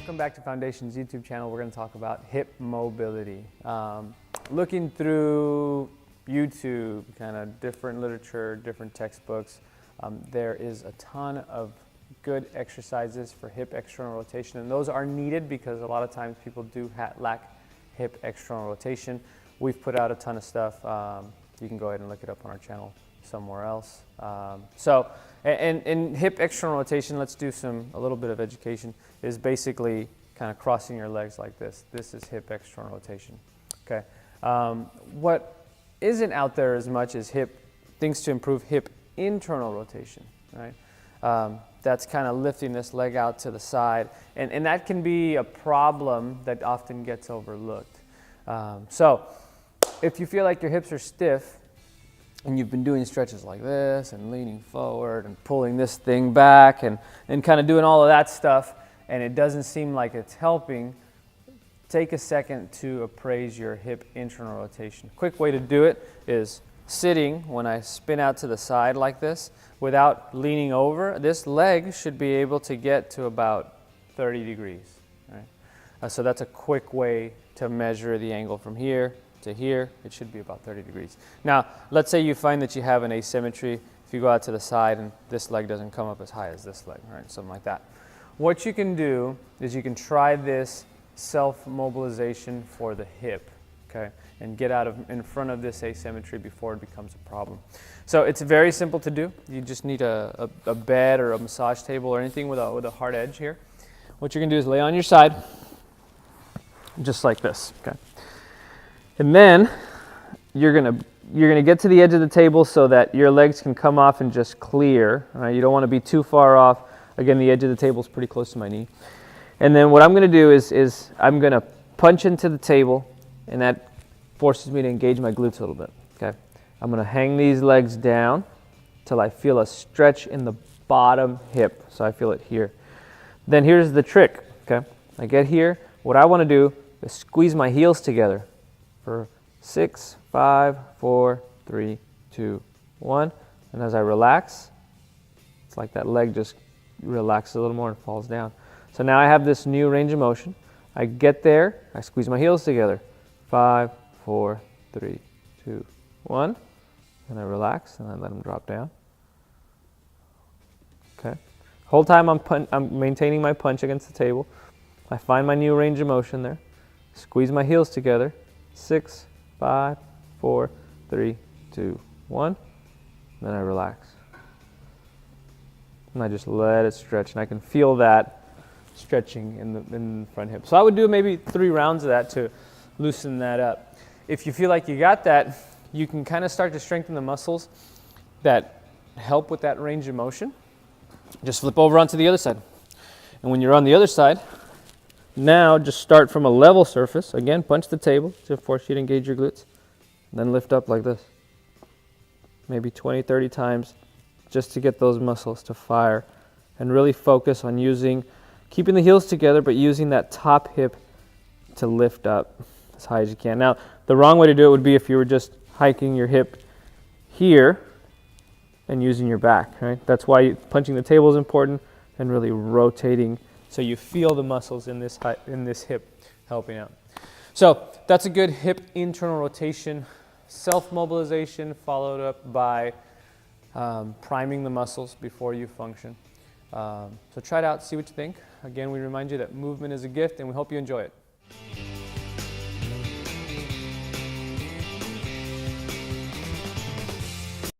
Welcome back to Foundation's YouTube channel. We're going to talk about hip mobility. Looking through YouTube, kind of different literature, different textbooks, there is a ton of good exercises for hip external rotation, and those are needed because a lot of times people do lack hip external rotation. We've put out a ton of stuff. You can go ahead and look it up on our channel somewhere else. And hip external rotation, let's do a little bit of education, is basically kind of crossing your legs like this. This is hip external rotation. Okay. What isn't out there as much is things to improve hip internal rotation, right? That's kind of lifting this leg out to the side, and that can be a problem that often gets overlooked. So if you feel like your hips are stiff and you've been doing stretches like this and leaning forward and pulling this thing back and kind of doing all of that stuff, and it doesn't seem like it's helping, take a second to appraise your hip internal rotation. Quick way to do it is sitting when I spin out to the side like this without leaning over. This leg should be able to get to about 30 degrees. Right? So that's a quick way to measure the angle from here to here. It should be about 30 degrees. Now, let's say you find that you have an asymmetry. If you go out to the side and this leg doesn't come up as high as this leg, right? Something like that. What you can do is you can try this self-mobilization for the hip, okay? And get out in front of this asymmetry before it becomes a problem. So it's very simple to do. You just need a bed or a massage table or anything with a hard edge here. What you're gonna do is lay on your side, just like this, okay? And then you're gonna get to the edge of the table so that your legs can come off and just clear. Right? You don't want to be too far off. Again, the edge of the table is pretty close to my knee. And then what I'm going to do is I'm going to punch into the table, and that forces me to engage my glutes a little bit. Okay, I'm going to hang these legs down till I feel a stretch in the bottom hip. So I feel it here. Then here's the trick. Okay, I get here. What I want to do is squeeze my heels together for 6, 5, 4, 3, 2, 1. And as I relax, it's like that leg just relaxes a little more and falls down. So now I have this new range of motion. I get there, I squeeze my heels together. 5, 4, 3, 2, 1. And I relax and I let them drop down. Okay. Whole time I'm maintaining my punch against the table. I find my new range of motion there. Squeeze my heels together. 6, 5, 4, 3, 2, 1. Then I relax. And I just let it stretch, and I can feel that stretching in the front hip. So I would do maybe 3 rounds of that to loosen that up. If you feel like you got that, you can kind of start to strengthen the muscles that help with that range of motion. Just flip over onto the other side. And when you're on the other side, now just start from a level surface. Again, punch the table to force you to engage your glutes. Then lift up like this. Maybe 20, 30 times just to get those muscles to fire. And really focus on keeping the heels together, but using that top hip to lift up as high as you can. Now, the wrong way to do it would be if you were just hiking your hip here and using your back, right? That's why punching the table is important and really rotating so you feel the muscles in this hip helping out. So that's a good hip internal rotation, self-mobilization followed up by priming the muscles before you function. So try it out, see what you think. Again, we remind you that movement is a gift, and we hope you enjoy it.